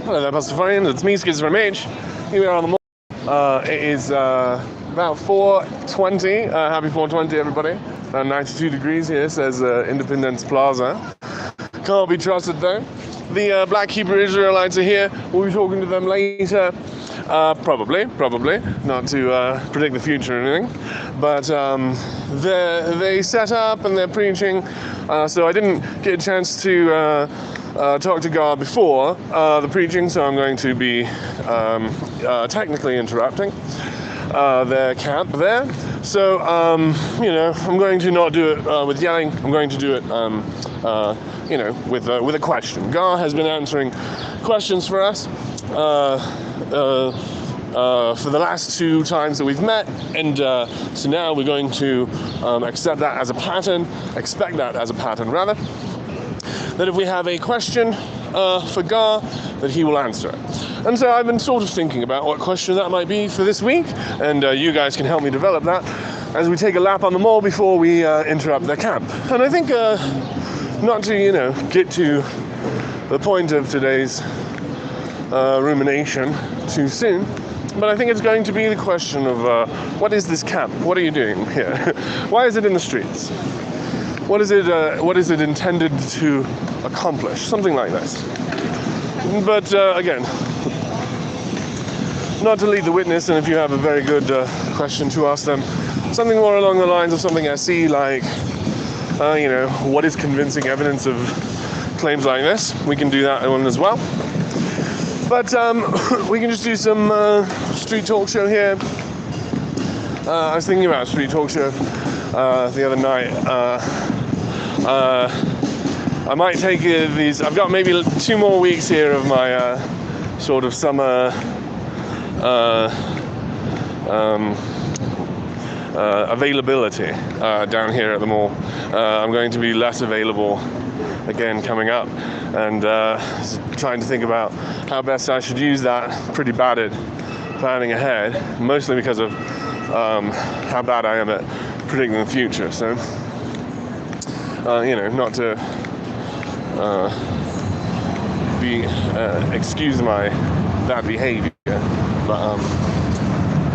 Hello there, Pastafarian. It's me, Skids from H. Here we are on the mall. It is about 4:20. Happy 4:20, everybody. About 92 degrees here, says Independence Plaza. Can't be trusted, though. The Black Hebrew Israelites are here. We'll be talking to them later. Probably. Not to predict the future or anything. But they set up and they're preaching. So I didn't get a chance to talk to God before the preaching, so I'm going to be technically interrupting their camp there. So, I'm going to not do it with yelling. I'm going to do it, with a question. God has been answering questions for us for the last two times that we've met, and so now we're going to accept that as a pattern, expect that as a pattern, rather. That if we have a question for Gar, that he will answer it. And so I've been sort of thinking about what question that might be for this week, and you guys can help me develop that as we take a lap on the mall before we interrupt their camp. And I think, not to, get to the point of today's rumination too soon, but I think it's going to be the question of what is this camp? What are you doing here? Why is it in the streets? What is it intended to accomplish? Something like this. But again, not to lead the witness, and if you have a very good question to ask them, something more along the lines of something SE, like, what is convincing evidence of claims like this? We can do that one as well. But we can just do some street talk show here. I was thinking about a street talk show the other night. I might take these. I've got maybe 2 more weeks here of my sort of summer availability down here at the mall. I'm going to be less available again coming up, and trying to think about how best I should use that. Pretty bad at planning ahead, mostly because of how bad I am at predicting the future. So, not to excuse my bad behavior, but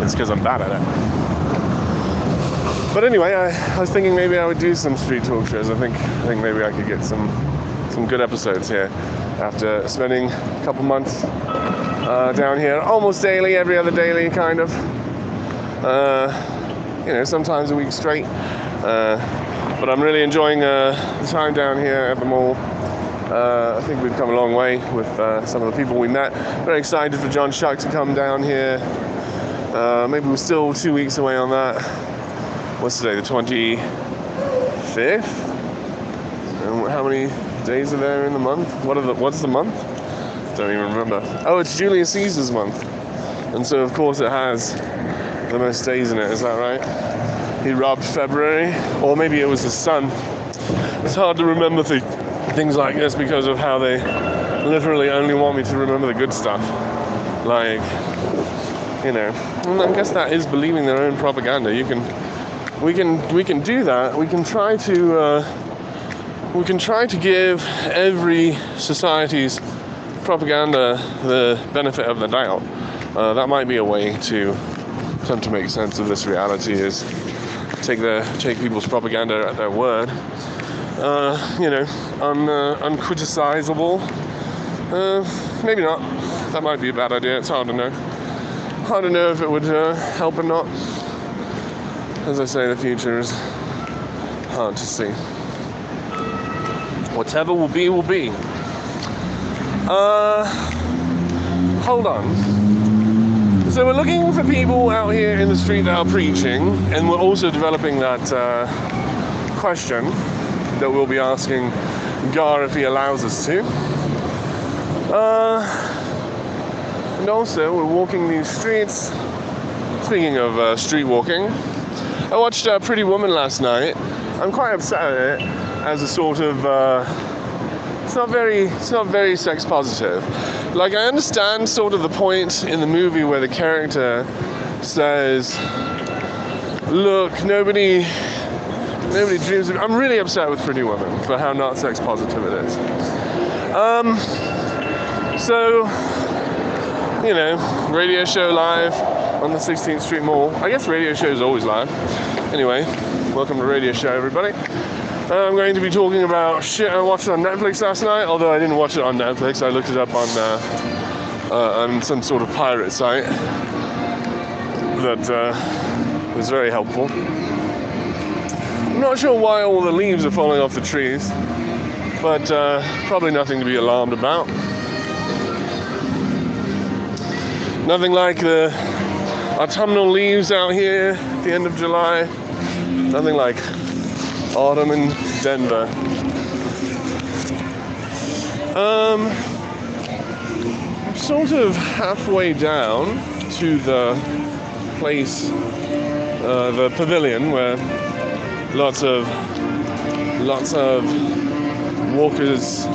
it's because I'm bad at it. But anyway, I was thinking maybe I would do some street talk shows. I think maybe I could get some good episodes here after spending a couple months down here, almost daily, every other daily, kind of. Sometimes a week straight. But I'm really enjoying the time down here at the mall. I think we've come a long way with some of the people we met. Very excited for John Shuck to come down here. Maybe we're still 2 weeks away on that. What's today, the 25th? And how many days are there in the month? What's the month? Don't even remember. Oh, it's Julius Caesar's month. And so, of course, it has the most days in it. Is that right? He robbed February, or maybe it was his son. It's hard to remember things like this because of how they literally only want me to remember the good stuff. Like, and I guess that is believing their own propaganda. We can do that. We can try to give every society's propaganda the benefit of the doubt. That might be a way to come to make sense of this reality, is take people's propaganda at their word. Uncriticizable. Maybe not. That might be a bad idea. It's hard to know. Hard to know if it would help or not. As I say, the future is hard to see. Whatever will be, will be. Hold on. So we're looking for people out here in the street that are preaching, and we're also developing that question that we'll be asking Gar if he allows us to. And also, we're walking these streets. Speaking of street walking, I watched Pretty Woman last night. I'm quite upset at it as a sort of. It's not very sex positive. Like, I understand sort of the point in the movie where the character says, "Look, nobody dreams of." I'm really upset with Pretty Woman for how not sex positive it is. So, you know, radio show live on the 16th Street Mall. I guess radio show is always live. Anyway, welcome to Radio Show, everybody. I'm going to be talking about shit I watched on Netflix last night, although I didn't watch it on Netflix. I looked it up on some sort of pirate site that was very helpful. I'm not sure why all the leaves are falling off the trees, but probably nothing to be alarmed about. Nothing like the autumnal leaves out here at the end of July. Nothing like autumn in Denver. I'm sort of halfway down to the place, the pavilion, where lots of walkers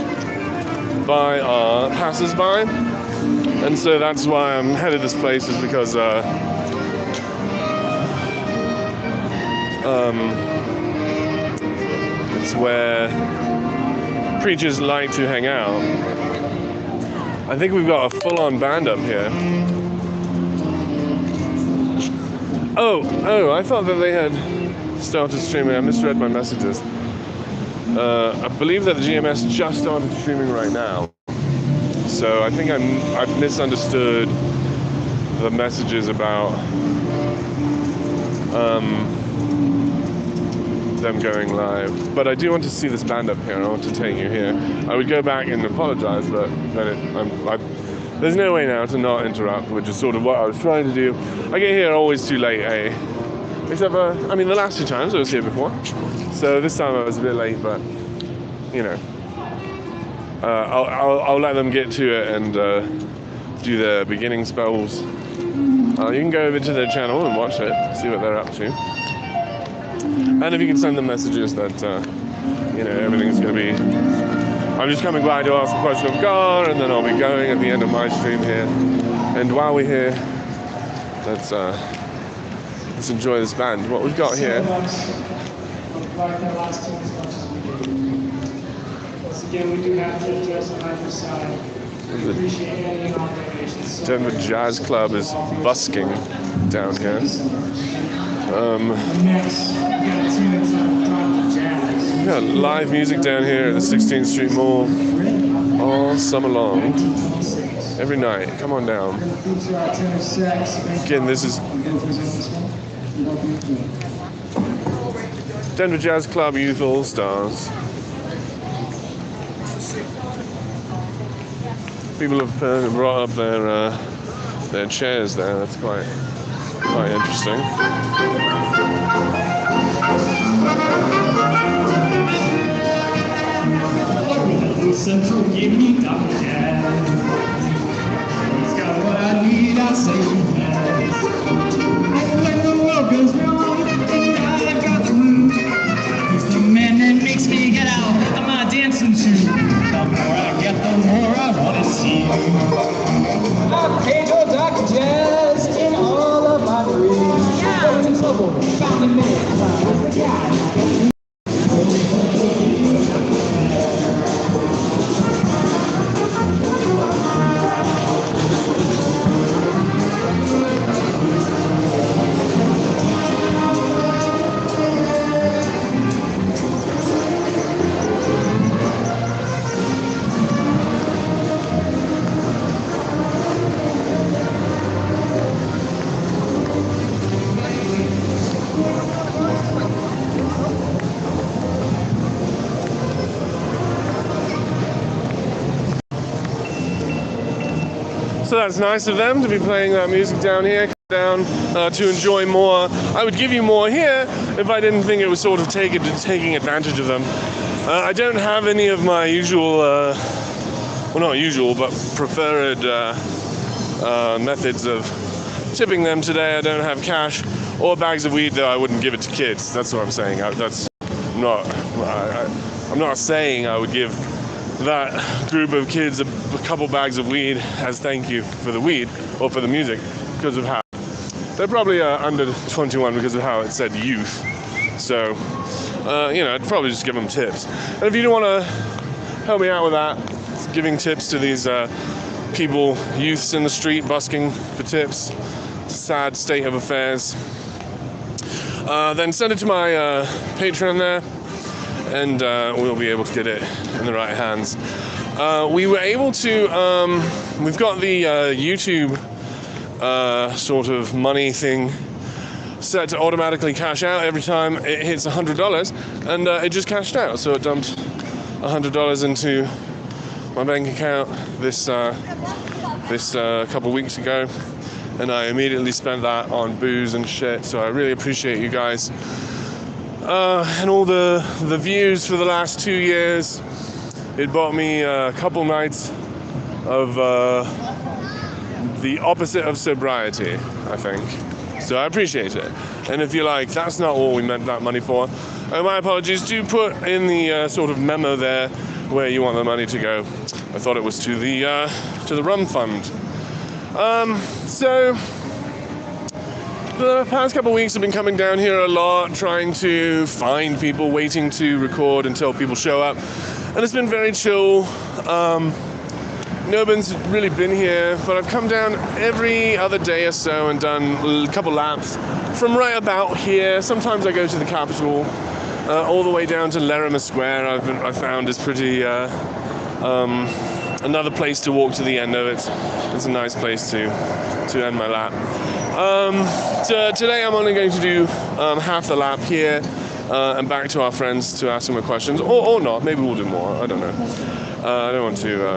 by are passers-by, and so that's why I'm headed this place, is because it's where preachers like to hang out. I think we've got a full-on band up here. Oh, I thought that they had started streaming. I misread my messages. I believe that the GMS just started streaming right now. So I think I've misunderstood the messages about them going live. But I do want to see this band up here, and I want to take you here. I would go back and apologize, but then there's no way now to not interrupt, which is sort of what I was trying to do. I get here always too late, except for, I mean, the last two times I was here before. So this time I was a bit late, but, you know. I'll let them get to it and do the beginning spells. You can go over to their channel and watch it, see what they're up to. And if you can send them messages that, you know, everything's going to be... I'm just coming by to ask a question of God, and then I'll be going at the end of my stream here. And while we're here, let's enjoy this band. What we've got here... Again, we do have to address on either side. We appreciate any and all donations. Denver Jazz Club is busking down here. Next, we got 2 minutes on Drop the Jazz. We got live music down here at the 16th Street Mall all summer long. Every night. Come on down. Again, this is Denver Jazz Club Youth All Stars. People have brought up their chairs there. That's quite interesting. Central give me double jazz. He's got what I need, I say he has. When the world goes wrong, I got the move. He's the man that makes me get out of my dancing shoes. The more I get, the more I want to see. I paid your Dr. Jazz in all of my dreams. Yeah. In trouble, found a man, the guy. So that's nice of them to be playing that music down here. Come down to enjoy more. I would give you more here if I didn't think it was sort of taking advantage of them. I don't have any of my usual, well, not usual, but preferred methods of tipping them today. I don't have cash or bags of weed, though I wouldn't give it to kids. That's what I'm saying. I'm not saying I would give that group of kids a couple bags of weed as thank you for the weed or for the music, because of how they're probably under 21 because of how it said youth. So you know, I'd probably just give them tips. And if you don't want to help me out with that, giving tips to these people, youths in the street busking for tips. Sad state of affairs. Then send it to my Patreon there, and we'll be able to get it in the right hands. We were able to, we've got the YouTube sort of money thing set to automatically cash out every time it hits $100, and it just cashed out. So it dumped $100 into my bank account this couple weeks ago, and I immediately spent that on booze and shit. So I really appreciate you guys and all the views for the last 2 years. It bought me a couple nights of the opposite of sobriety, I think. So I appreciate it. And if you're like, that's not what we meant that money for, my apologies. Do put in the sort of memo there where you want the money to go. I thought it was to the rum fund. So the past couple of weeks I've been coming down here a lot, trying to find people, waiting to record until people show up. And it's been very chill. No one's really been here, but I've come down every other day or so and done a couple laps from right about here. Sometimes I go to the capital, all the way down to Larimer Square. I found is pretty another place to walk to the end of it. It's a nice place to end my lap. So today I'm only going to do half the lap here and back to our friends to ask them a questions, or not. Maybe we'll do more. I don't know. I don't want to,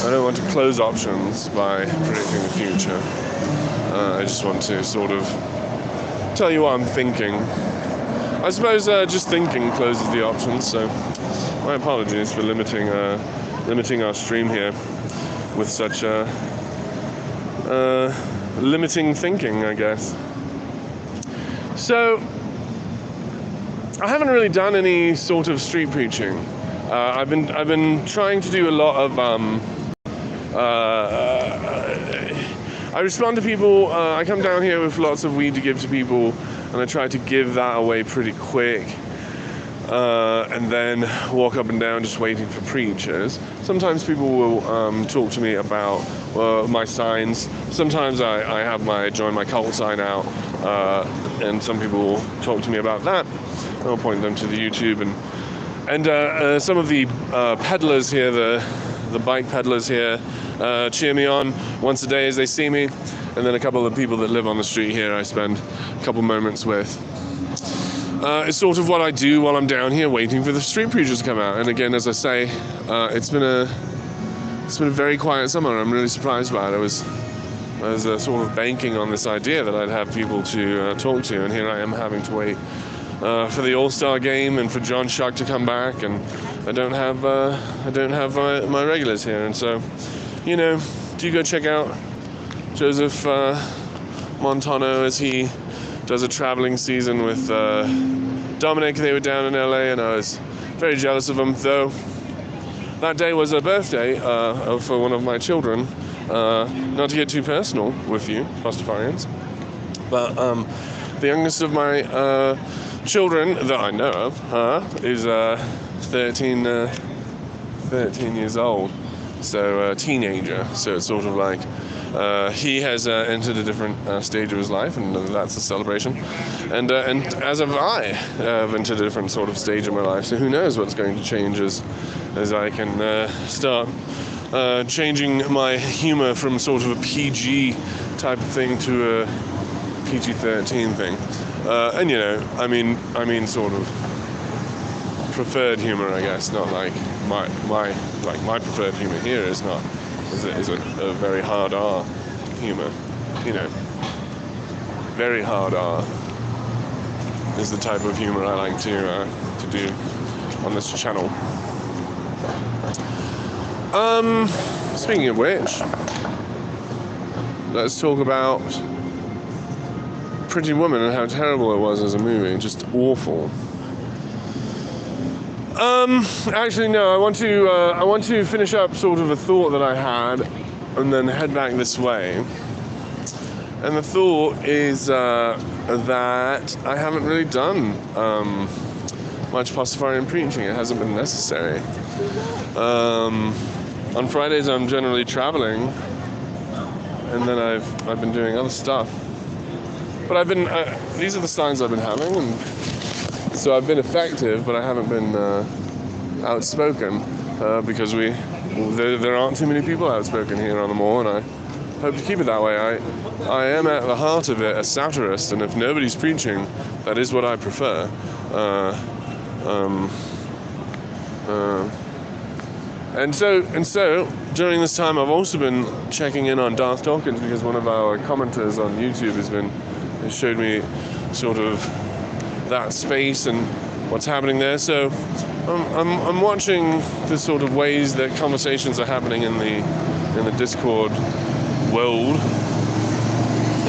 I don't want to close options by predicting the future. I just want to sort of tell you what I'm thinking. I suppose just thinking closes the options, so my apologies for limiting our stream here with such limiting thinking, I guess. So I haven't really done any sort of street preaching. I've been trying to do a lot of I respond to people. I come down here with lots of weed to give to people, and I try to give that away pretty quick, and then walk up and down just waiting for preachers. Sometimes people will talk to me about my signs. Sometimes I have my join my cult sign out, and some people will talk to me about that. I'll point them to the YouTube, and some of the peddlers here, the bike peddlers here, cheer me on once a day as they see me, and then a couple of people that live on the street here I spend a couple moments with. It's sort of what I do while I'm down here waiting for the street preachers to come out. And again, as I say, it's been a very quiet summer. I'm really surprised by it. I was sort of banking on this idea that I'd have people to talk to, and here I am having to wait for the All-Star game and for John Shuck to come back, and I don't have my regulars here. And so, do you go check out Joseph Montano as he does a traveling season with Dominic. They were down in LA, and I was very jealous of him, though that day was a birthday for one of my children. Not to get too personal with you, Pastafarians, but the youngest of my children that I know of is 13 years old, so a teenager. So it's sort of like he has entered a different stage of his life, and that's a celebration. And as have I entered a different sort of stage of my life. So who knows what's going to change as I can start changing my humor from sort of a PG type of thing to a PG-13 thing. And I mean sort of preferred humor, I guess. Not like my preferred humor here is a very hard R humor. Very hard R is the type of humor I like to do on this channel. Speaking of which, let's talk about Pretty Woman and how terrible it was as a movie. Just awful. Actually, no. I want to finish up sort of a thought that I had, and then head back this way. And the thought is that I haven't really done much Pastafarian preaching. It hasn't been necessary. On Fridays I'm generally traveling, and then I've been doing other stuff. But I've been these are the signs I've been having, and so I've been effective, but I haven't been outspoken because there aren't too many people outspoken here on the mall, and I hope to keep it that way. I am at the heart of it a satirist, and if nobody's preaching, that is what I prefer. And so during this time I've also been checking in on Darth Dawkins, because one of our commenters on YouTube has showed me sort of that space and what's happening there. So I'm watching the sort of ways that conversations are happening in the Discord world,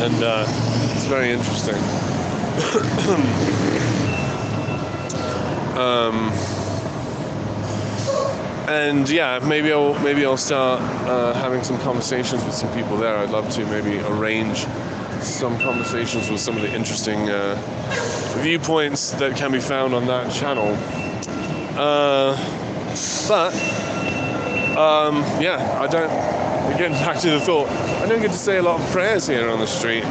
and it's very interesting. And yeah, maybe I'll start having some conversations with some people there. I'd love to maybe arrange some conversations with some of the interesting viewpoints that can be found on that channel. Yeah, I don't. Again, back to the thought. I don't get to say a lot of prayers here on the street.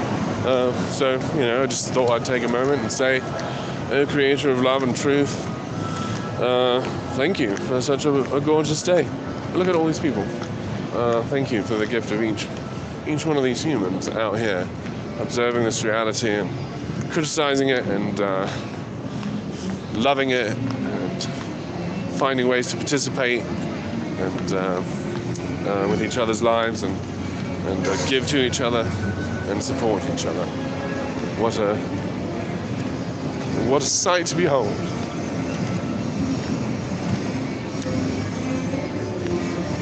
So I just thought I'd take a moment and say, "O Creator of love and truth, thank you for such a gorgeous day. Look at all these people. Thank you for the gift of each one of these humans out here, observing this reality and criticizing it and loving it and finding ways to participate and with each other's lives and give to each other and support each other. What a sight to behold."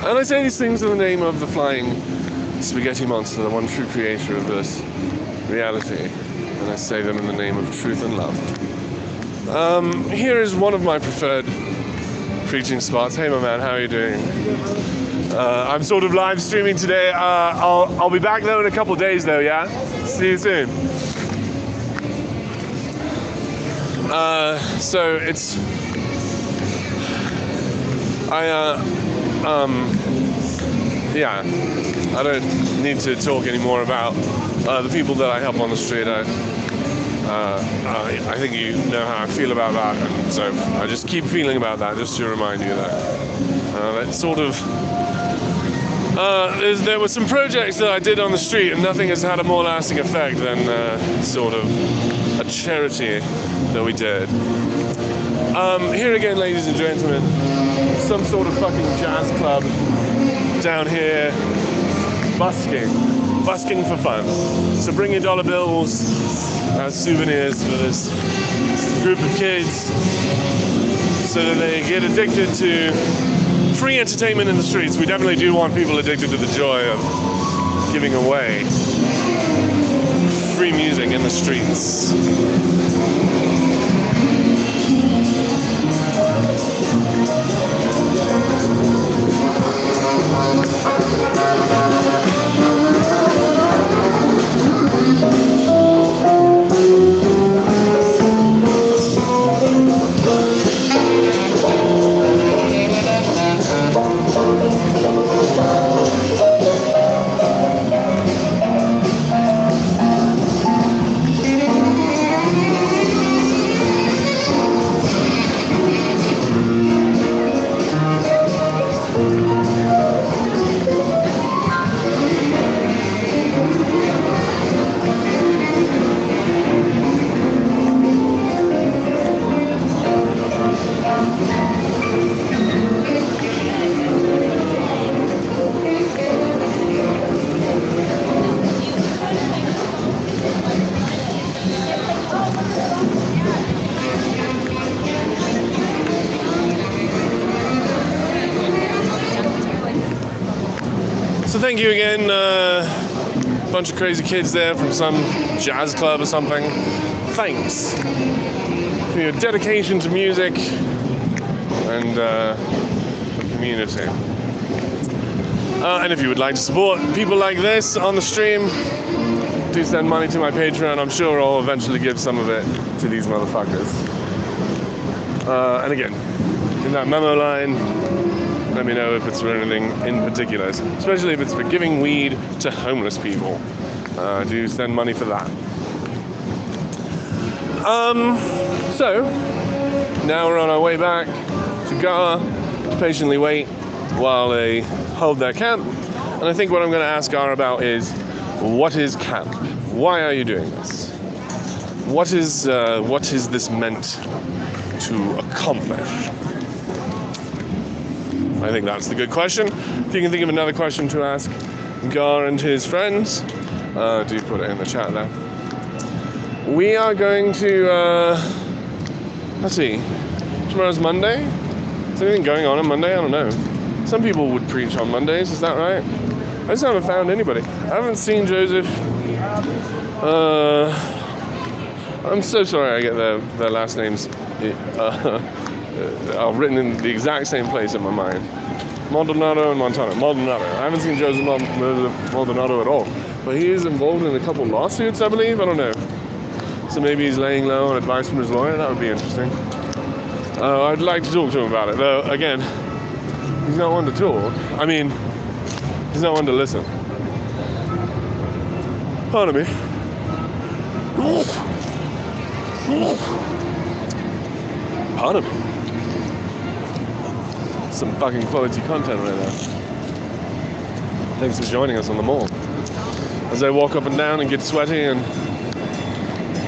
And I say these things in the name of the flying spaghetti monster, the one true creator of this reality. And I say them in the name of truth and love. Here is one of my preferred preaching spots. Hey, my man, how are you doing? I'm sort of live streaming today. I'll be back though in a couple days though, yeah? See you soon. So it's... yeah, I don't need to talk anymore about the people that I help on the street. I think you know how I feel about that, and so I just keep feeling about that, just to remind you that it's sort of there were some projects that I did on the street, and nothing has had a more lasting effect than sort of a charity that we did. Here again, ladies and gentlemen, some sort of fucking jazz club down here, busking for fun. So bring your dollar bills as souvenirs for this group of kids, so that they get addicted to free entertainment in the streets. We definitely do want people addicted to the joy of giving away free music in the streets. So thank you again, bunch of crazy kids there from some jazz club or something. Thanks for your dedication to music and the community. And if you would like to support people like this on the stream, do send money to my Patreon. I'm sure I'll eventually give some of it to these motherfuckers. And again, in that memo line, let me know if it's for anything in particular, especially if it's for giving weed to homeless people. Do send money for that. So, now we're on our way back to Gar to patiently wait while they hold their camp. And I think what I'm going to ask Gar about is, what is camp? Why are you doing this? What is this meant to accomplish? I think that's the good question. If you can think of another question to ask Gar and his friends, do put it in the chat there. We are going to, let's see, tomorrow's Monday? Is anything going on Monday? I don't know. Some people would preach on Mondays, is that right? I just haven't found anybody. I haven't seen Joseph. I'm so sorry I get their last names are written in the exact same place in my mind. Maldonado and Montano. Maldonado. I haven't seen Joseph Maldonado at all. But he is involved in a couple lawsuits, I believe. I don't know. So maybe he's laying low on advice from his lawyer. That would be interesting. I'd like to talk to him about it. Though, again, he's not one to talk. I mean, he's not one to listen. Pardon me. Pardon me. Some fucking quality content right now. Thanks for joining us on the mall. As I walk up and down and get sweaty and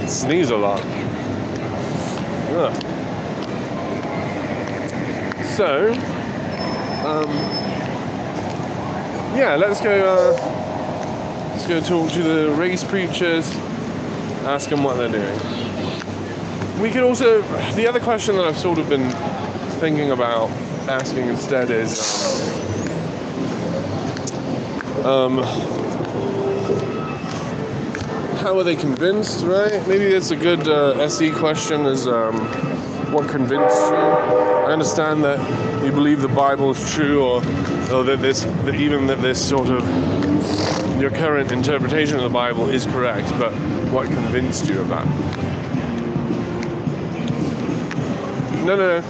sneeze a lot. Ugh. So, yeah, let's go talk to the race preachers, ask them what they're doing. We could also, the other question that I've sort of been thinking about asking instead is, how are they convinced, right? Maybe that's a good SE question, is what convinced you? I understand that you believe the Bible is true, or that this sort of, your current interpretation of the Bible is correct, but what convinced you of that? No.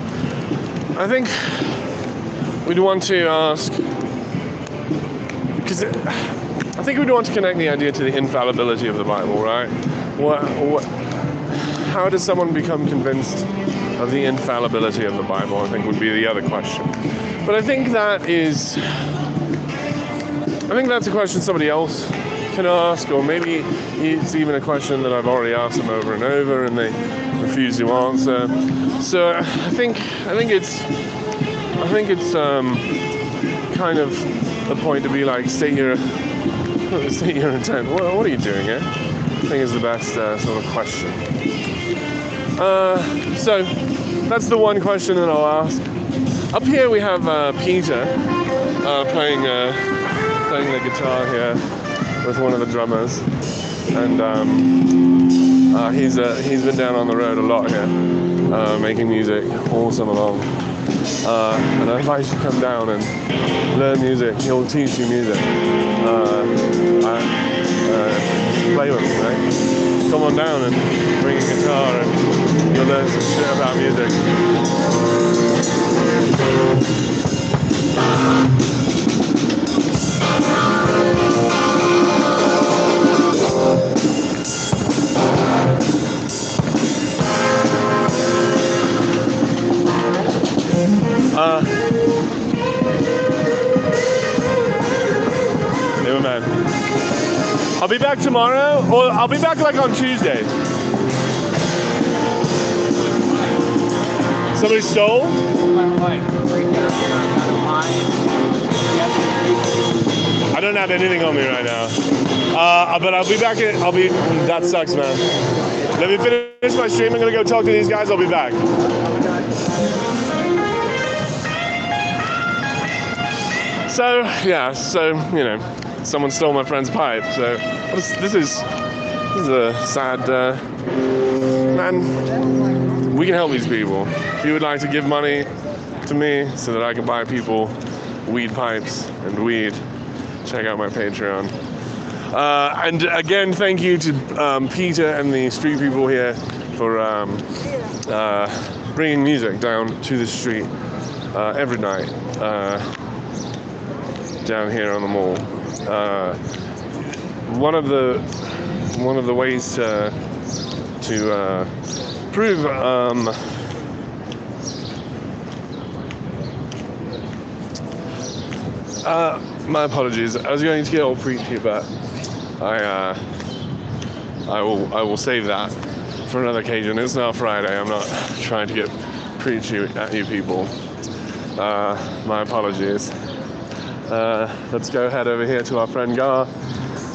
I think we'd want to ask, because I think we'd want to connect the idea to the infallibility of the Bible, right? How does someone become convinced of the infallibility of the Bible, I think would be the other question. But I think that's a question somebody else can ask, or maybe it's even a question that I've already asked them over and over and they refuse to answer. So I think it's kind of the point to be like, state your intent. What are you doing here? I think is the best sort of question. So that's the one question that I'll ask. Up here we have Peter playing the guitar here with one of the drummers, and he's been down on the road a lot here, making music all summer long. And I invite you to come down and learn music. He'll teach you music. Play with him, right? Come on down and bring a guitar and you'll learn some shit about music. Yeah, man. I'll be back tomorrow, or I'll be back like on Tuesday. Somebody stole? I don't have anything on me right now. But I'll be back. That sucks, man. Let me finish my stream. I'm gonna go talk to these guys. I'll be back. So you know, someone stole my friend's pipe. So this is a sad man. We can help these people. If you would like to give money to me so that I can buy people weed pipes and weed, check out my Patreon. And again, thank you to Peter and the street people here for bringing music down to the street every night down here on the mall. One of the ways to prove my apologies. I was going to get all preachy, but I will save that for another occasion. It's now Friday. I'm not trying to get preachy at you people. My apologies. Let's go head over here to our friend Gar.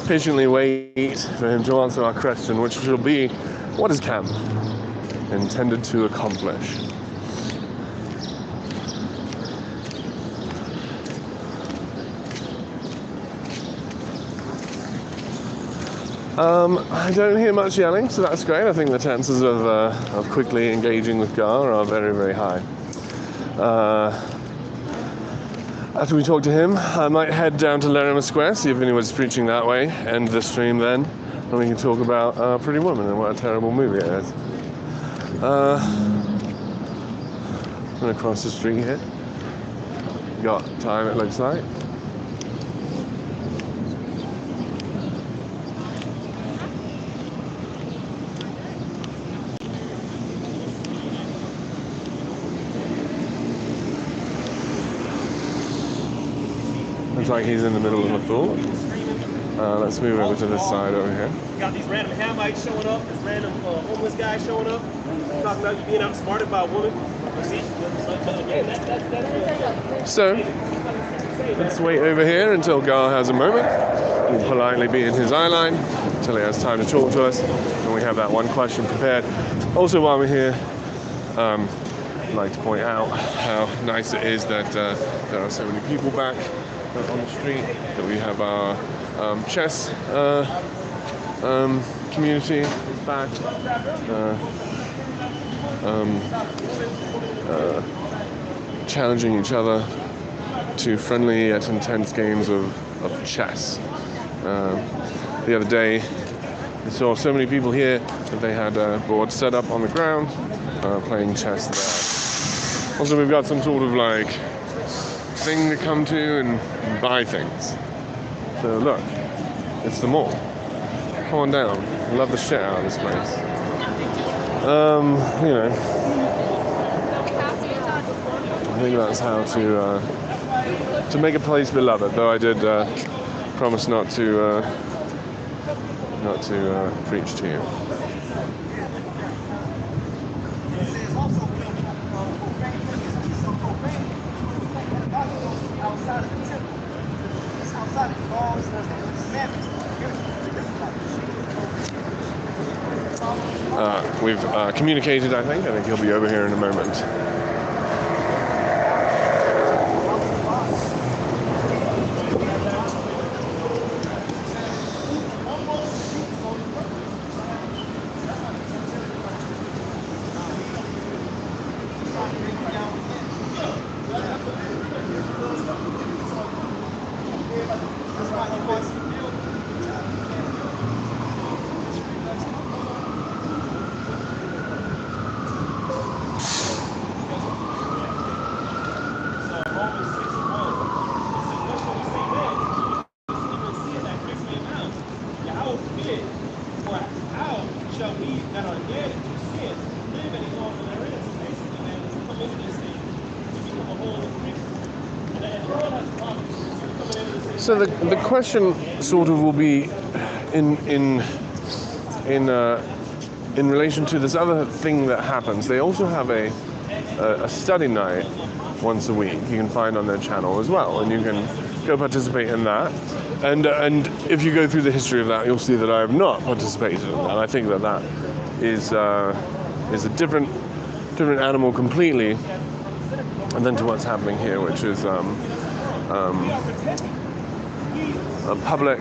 Patiently wait for him to answer our question, which will be, what is camp intended to accomplish? I don't hear much yelling, so that's great. I think the chances of quickly engaging with Gar are very, very high. After we talk to him, I might head down to Larimer Square, see if anyone's preaching that way, end the stream then, and we can talk about Pretty Woman and what a terrible movie it is. I'm going to cross the street here. Got time, it looks like. Looks like he's in the middle of a thought. Let's move over to this side over here. You got these random Hamites showing up, this random homeless guy showing up, talking about you being outsmarted by a woman. So, let's wait over here until Gar has a moment. We'll politely be in his eye line until he has time to talk to us, and we have that one question prepared. Also, while we're here, I'd like to point out how nice it is that there are so many people back on the street, that we have our chess community back, challenging each other to friendly yet intense games of chess. The other day, we saw so many people here that they had boards set up on the ground, playing chess there. Also, we've got some sort of like thing to come to and buy things. So look, it's the mall. Come on down. I love the shit out of this place. You know, I think that's how to make a place beloved. Though I did promise not to preach to you. We've communicated, I think he'll be over here in a moment. So the question sort of will be in relation to this other thing that happens. They also have a study night once a week. You can find on their channel as well, and you can go participate in that. And if you go through the history of that, you'll see that I have not participated in that. I think that is a different animal completely, and then to what's happening here, which is a public,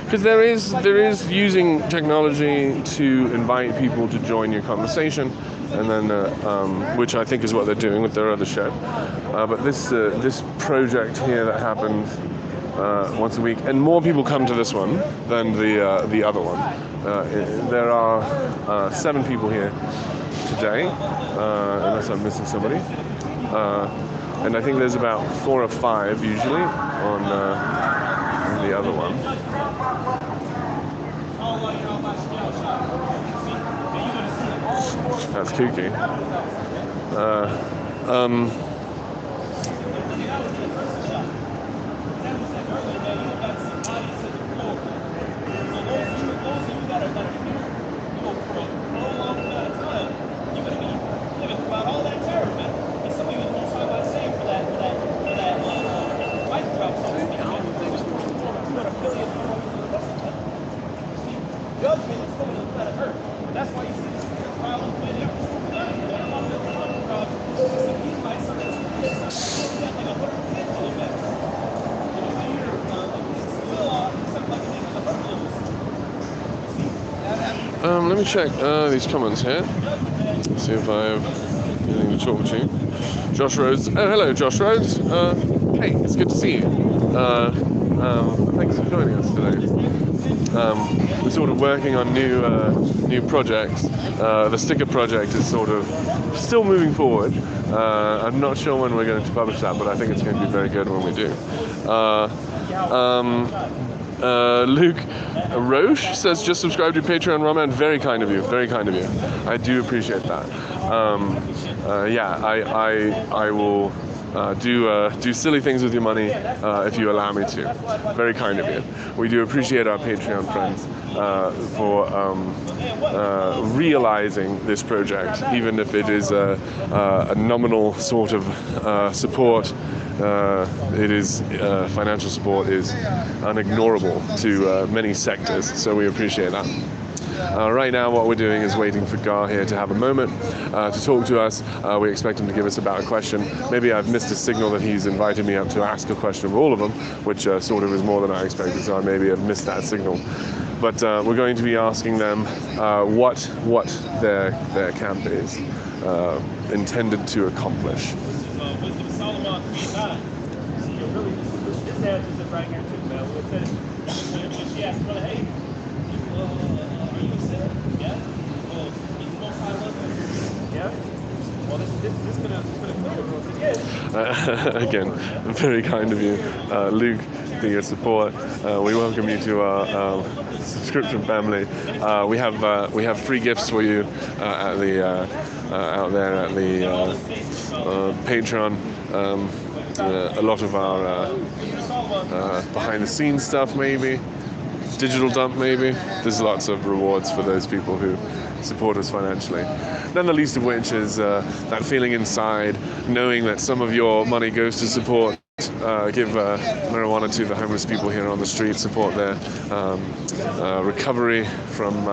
because there is using technology to invite people to join your conversation, and then which I think is what they're doing with their other show. But this project here that happened once a week, and more people come to this one than the other one. There are 7 people here today, unless I'm missing somebody. And I think there's about 4 or 5 usually on the other one. That's kooky. Let me check these comments here. See if I have anything to talk to. Josh Rhodes. Oh, hello, Josh Rhodes. Hey, it's good to see you. Thanks for joining us today. We're sort of working on new projects. The sticker project is sort of still moving forward. I'm not sure when we're going to publish that, but I think it's going to be very good when we do. Luke Roche says, just subscribe to Patreon, Roman. Very kind of you. Very kind of you. I do appreciate that. Yeah, I will do silly things with your money if you allow me to. Very kind of you. We do appreciate our Patreon friends for realizing this project, even if it is a nominal sort of support. It is financial support is unignorable to many sectors, so we appreciate that. Right now what we're doing is waiting for Gar here to have a moment to talk to us. We expect him to give us about a question. Maybe I've missed a signal that he's invited me up to ask a question of all of them, which sort of is more than I expected, so I maybe have missed that signal. But we're going to be asking them what their camp is intended to accomplish. Again, very kind of you, Luke, for your support. We welcome you to our subscription family. We have free gifts for you at the out there at the Patreon. A lot of our behind-the-scenes stuff, maybe digital dump, maybe. There's lots of rewards for those people who support us financially. None the least of which is that feeling inside, knowing that some of your money goes to support, give marijuana to the homeless people here on the street, support their recovery from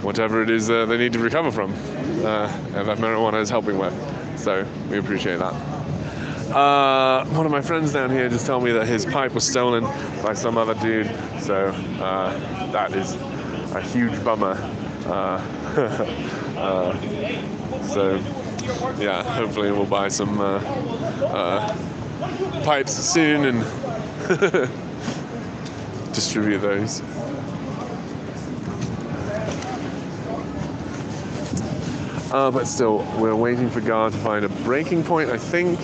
whatever it is they need to recover from, and that marijuana is helping with. So we appreciate that. One of my friends down here just told me that his pipe was stolen by some other dude, so that is a huge bummer. So yeah, hopefully we'll buy some pipes soon and distribute those. But still, we're waiting for Gar to find a breaking point, I think.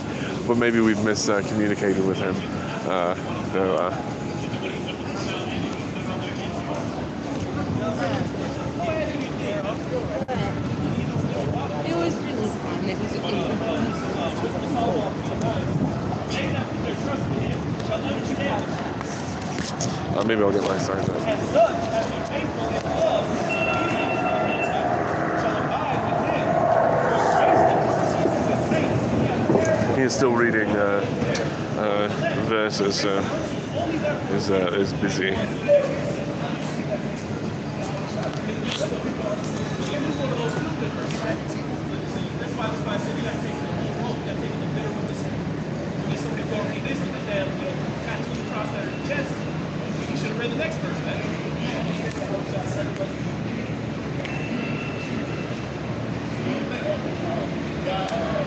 But maybe we've miscommunicated with him. It was really fun. It was maybe I'll get my sign then. He's still reading verses, so is busy.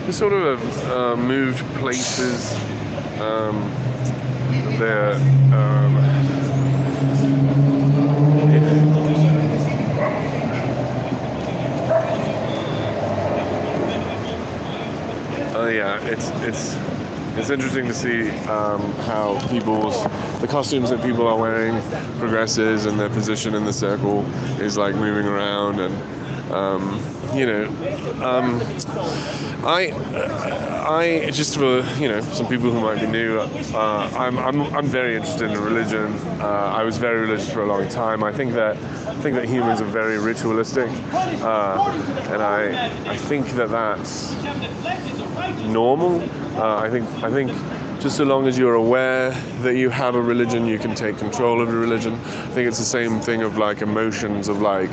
We sort of have moved places. they're yeah, it's interesting to see how the costumes that people are wearing progresses, and their position in the circle is like moving around, and I just for some people who might be new, I'm very interested in religion. I was very religious for a long time. I think that humans are very ritualistic, and I think that that's normal. I think just so long as you're aware that you have a religion, you can take control of your religion. I think it's the same thing of like emotions, of like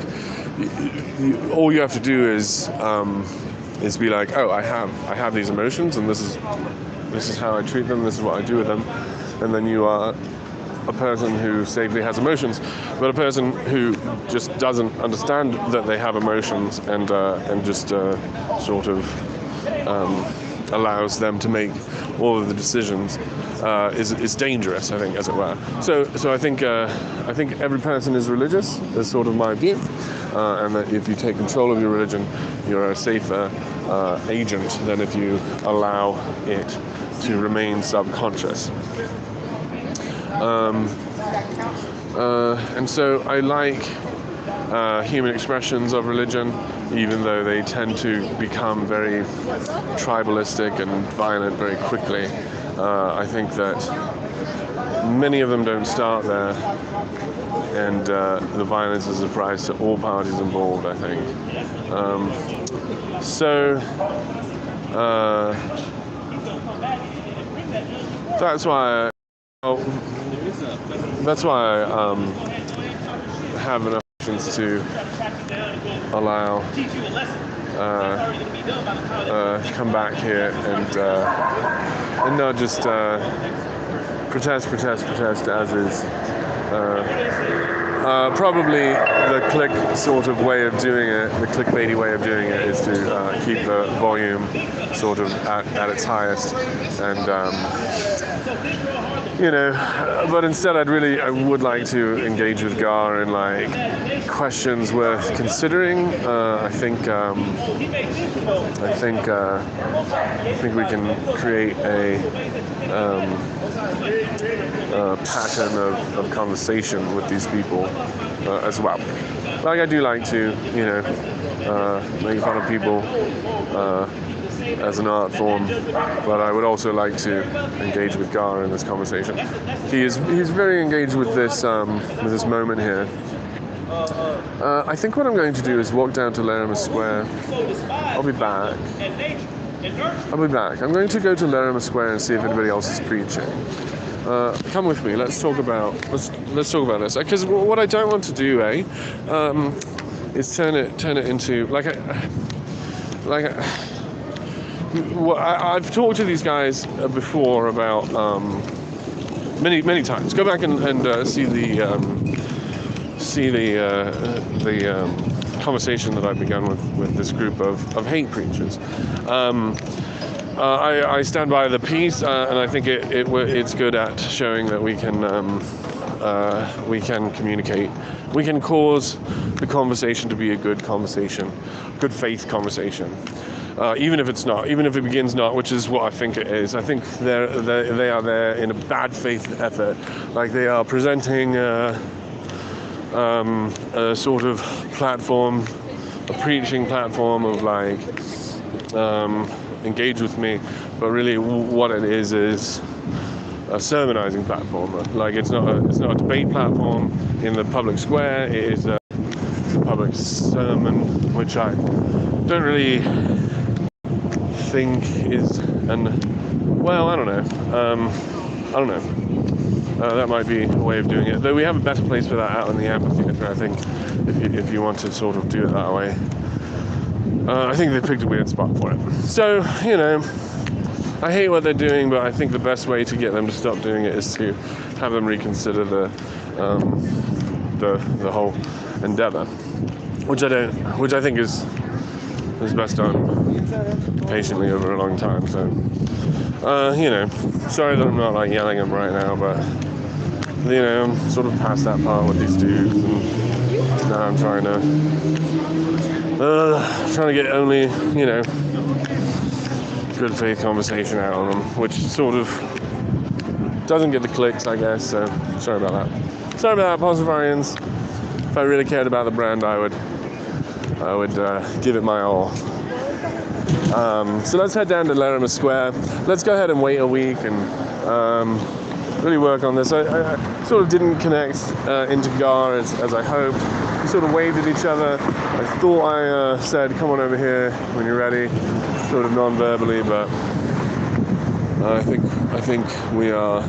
all you have to do is be like, oh, I have these emotions, and this is how I treat them, this is what I do with them, and then you are a person who safely has emotions. But a person who just doesn't understand that they have emotions and just sort of allows them to make all of the decisions is dangerous, I think, as it were. So I think every person is religious, is sort of my view, and that if you take control of your religion, you're a safer agent than if you allow it to remain subconscious. And so I like human expressions of religion, even though they tend to become very tribalistic and violent very quickly. I think that many of them don't start there, and the violence is a surprise to all parties involved, I think. That's why I have enough patience to allow come back here and not just protest as is probably the click sort of way of doing it, the clickbaity way of doing it, is to keep the volume sort of at its highest, and but instead I would like to engage with Gar in like questions worth considering. I think we can create a pattern of conversation with these people as well. Like I do like to, make fun of people as an art form, but I would also like to engage with Gar in this conversation. He's very engaged with this moment here. I think what I'm going to do is walk down to Larimer Square. I'll be back. I'm going to go to Larimer Square and see if anybody else is preaching. Come with me. Let's talk about this. Because what I don't want to do, is turn it into I've talked to these guys before about many times. Go back and see the conversation that I've begun with this group of hate preachers. I stand by the piece, and I think it's good at showing that we can communicate. We can cause the conversation to be a good conversation, good faith conversation. Even if it's not, even if it begins not, which is what I think it is. I think they are there in a bad faith effort, like they are presenting a sort of platform, a preaching platform of like engage with me, but really what it is a sermonizing platform. Like it's not a debate platform in the public square. It is a public sermon, which I don't really think is I don't know. That might be a way of doing it. Though we have a better place for that out in the amphitheater, I think, if you want to sort of do it that way. I think they picked a weird spot for it. So, I hate what they're doing, but I think the best way to get them to stop doing it is to have them reconsider the whole endeavor, which I think is best done patiently over a long time. So, you know, sorry that I'm not like yelling them right now, but you know, I'm sort of past that part with these dudes, and now I'm trying to get only, you know, good faith conversation out of them, which sort of doesn't get the clicks, I guess. So sorry about that. Sorry about that, Pastafarians. If I really cared about the brand, I would give it my all. So let's head down to Larimer Square. Let's go ahead and wait a week and really work on this. I sort of didn't connect into Gar as I hoped. We sort of waved at each other. I thought I said, come on over here when you're ready, sort of non-verbally, but I think we are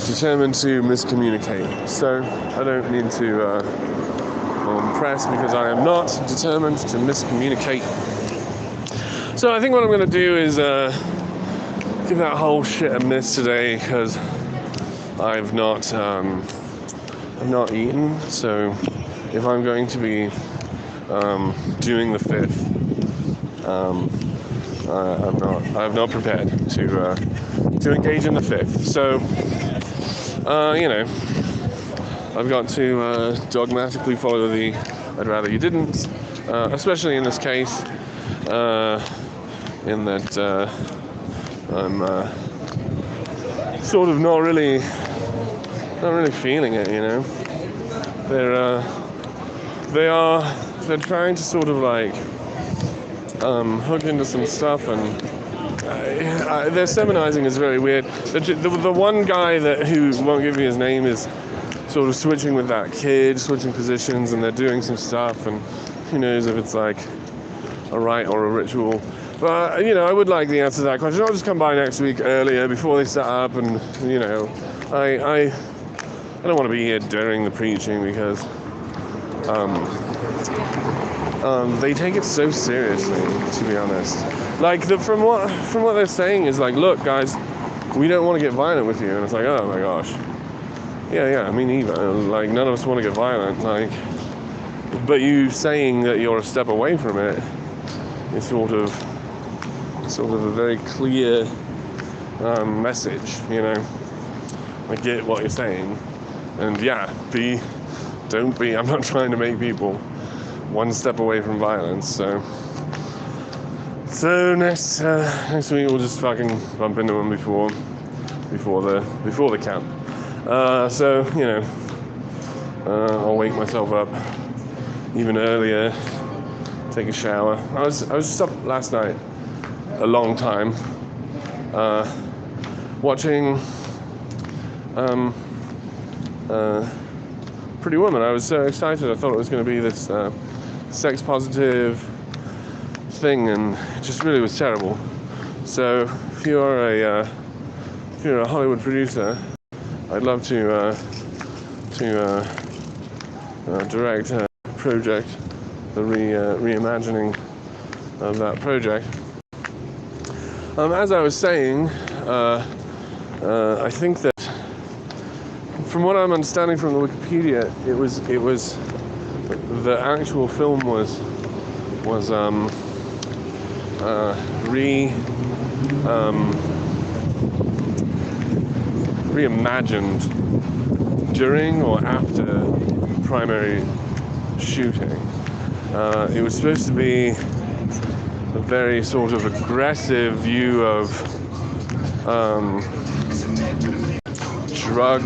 determined to miscommunicate. So I don't need to press, because I am not determined to miscommunicate. So I think what I'm going to do is give that whole shit a miss today, because I've not eaten. So if I'm going to be doing the 5th, I'm not prepared to engage in the 5th. So you know, I've got to dogmatically follow the I'd rather you didn't, especially in this case, in that I'm sort of not really feeling it, you know. They're trying to sort of like hook into some stuff, and their sermonizing is very weird. The one guy who won't give me his name is sort of switching with that kid, switching positions, and they're doing some stuff, and who knows if it's like a rite or a ritual. But you know, I would like the answer to that question. I'll just come by next week earlier before they set up, and you know, I don't want to be here during the preaching, because they take it so seriously, to be honest. Like from what they're saying is like, look guys, we don't want to get violent with you, and it's like, oh my gosh, yeah, me neither. Like none of us want to get violent. Like, but you saying that you're a step away from it is sort of a very clear message, you know. I get what you're saying, and yeah, don't be. I'm not trying to make people one step away from violence. So next week we'll just fucking bump into them before the camp. So you know, I'll wake myself up even earlier, take a shower. I was just up last night a long time, watching Pretty Woman. I was so excited. I thought it was going to be this sex positive thing, and it just really was terrible. So if you're a Hollywood producer, I'd love to direct a project, the reimagining of that project. As I was saying, I think that from what I'm understanding from the Wikipedia, it was the actual film was reimagined during or after primary shooting. It was supposed to be a very sort of aggressive view of drug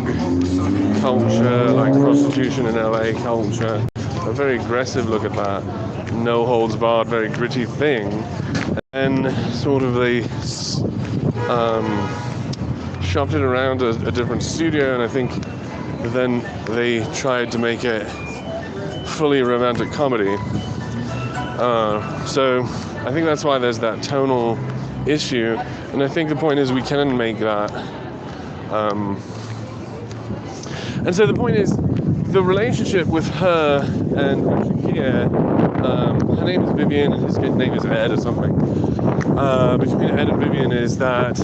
culture, like prostitution in LA culture. A very aggressive look at that, no holds barred, very gritty thing. And sort of they shopped it around a different studio, and I think then they tried to make it fully romantic comedy. So I think that's why there's that tonal issue, and I think the point is we can make that. And so the point is, the relationship with her and Shakir, her name is Vivian and his name is Ed or something, between Ed and Vivian is that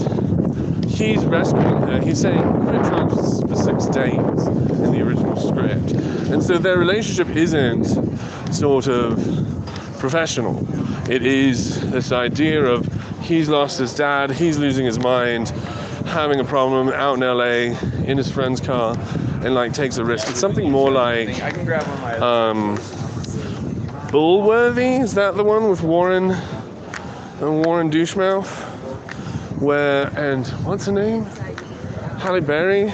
he's rescuing her. He's saying, quit drugs for 6 days in the original script. And so their relationship isn't sort of professional. it is this idea of he's lost his dad, he's losing his mind, having a problem out in LA in his friend's car, and like takes a risk. It's something more like Bullworthy. Is that the one with Warren Douchemouth? And what's her name? Halle Berry,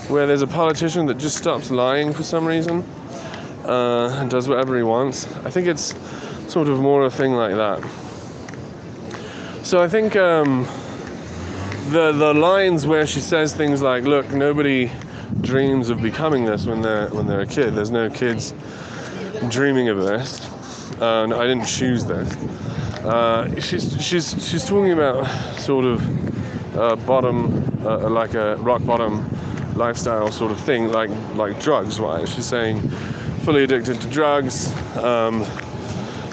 where there's a politician that just stops lying for some reason and does whatever he wants. I think it's sort of more a thing like that. So I think the lines where she says things like, "Look, nobody dreams of becoming this when they're a kid. There's no kids dreaming of this. I didn't choose this." She's talking about sort of like a rock bottom lifestyle sort of thing, like drugs, right? She's saying fully addicted to drugs,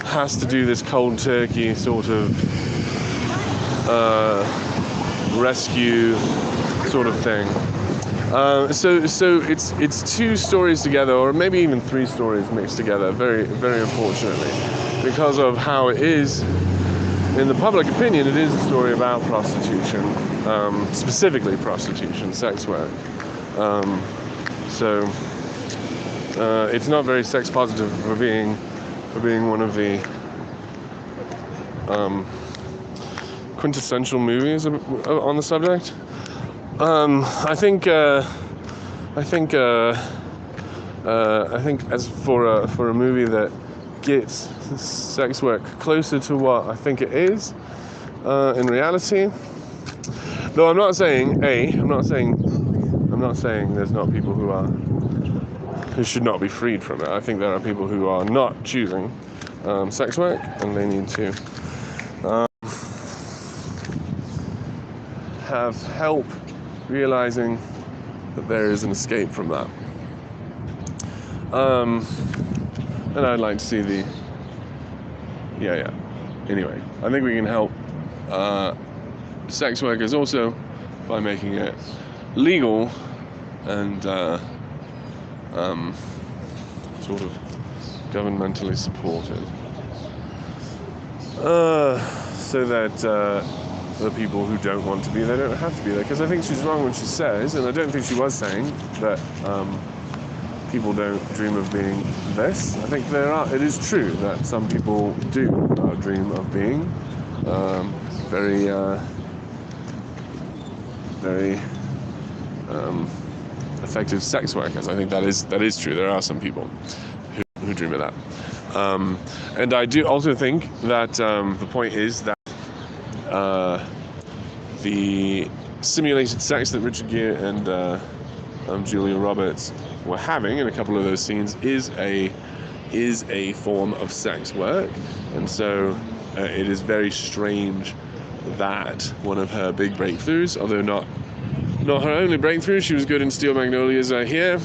has to do this cold turkey sort of rescue sort of thing. So it's two stories together, or maybe even three stories mixed together, very, very unfortunately, because of how it is in the public opinion. It is a story about prostitution, specifically prostitution, sex work. So it's not very sex positive for being one of the quintessential movies on the subject. I think as for a movie that gets sex work closer to what I think it is in reality, though I'm not saying there's not people who should not be freed from it. I think there are people who are not choosing sex work, and they need to have help realizing that there is an escape from that. And I'd like to see Anyway, I think we can help sex workers also by making it legal and sort of governmentally supported, so that the people who don't want to be there don't have to be there. Because I think she's wrong when she says, and I don't think she was saying, that people don't dream of being this. I think it is true that some people do dream of being very effective sex workers. I think that is true. There are some people who dream of that. And I do also think that the point is that the simulated sex that Richard Gere and Julia Roberts were having in a couple of those scenes is a form of sex work, and so it is very strange that one of her big breakthroughs, although not her only breakthrough, she was good in Steel Magnolias here,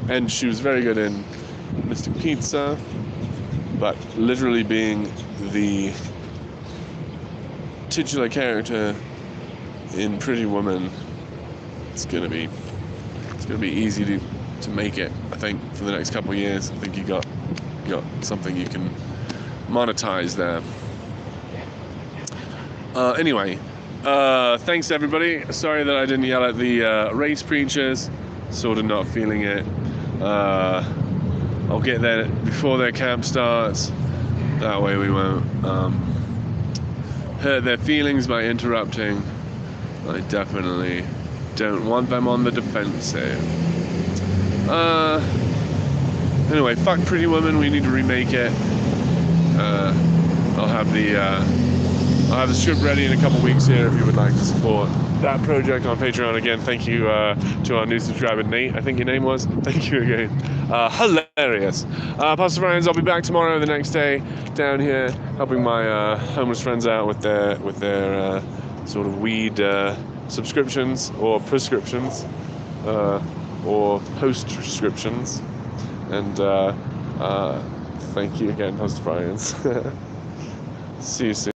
and she was very good in Mystic Pizza, but literally being the titular character in Pretty Woman, it's gonna be easy to make it, I think, for the next couple of years. I think you got something you can monetize there. Anyway, thanks everybody. Sorry that I didn't yell at the race preachers. Sort of not feeling it. I'll get there before their camp starts. That way we won't hurt their feelings by interrupting. I definitely don't want them on the defensive. Anyway, fuck Pretty Woman. We need to remake it. I'll have the script ready in a couple weeks here if you would like to support that project on Patreon. Again, thank you to our new subscriber Nate, I think your name was. Thank you again. Hilarious. Pastafarians, I'll be back tomorrow, the next day, down here helping my homeless friends out with their sort of weed subscriptions or prescriptions or post-prescriptions. And thank you again, Pastafarians. See you soon.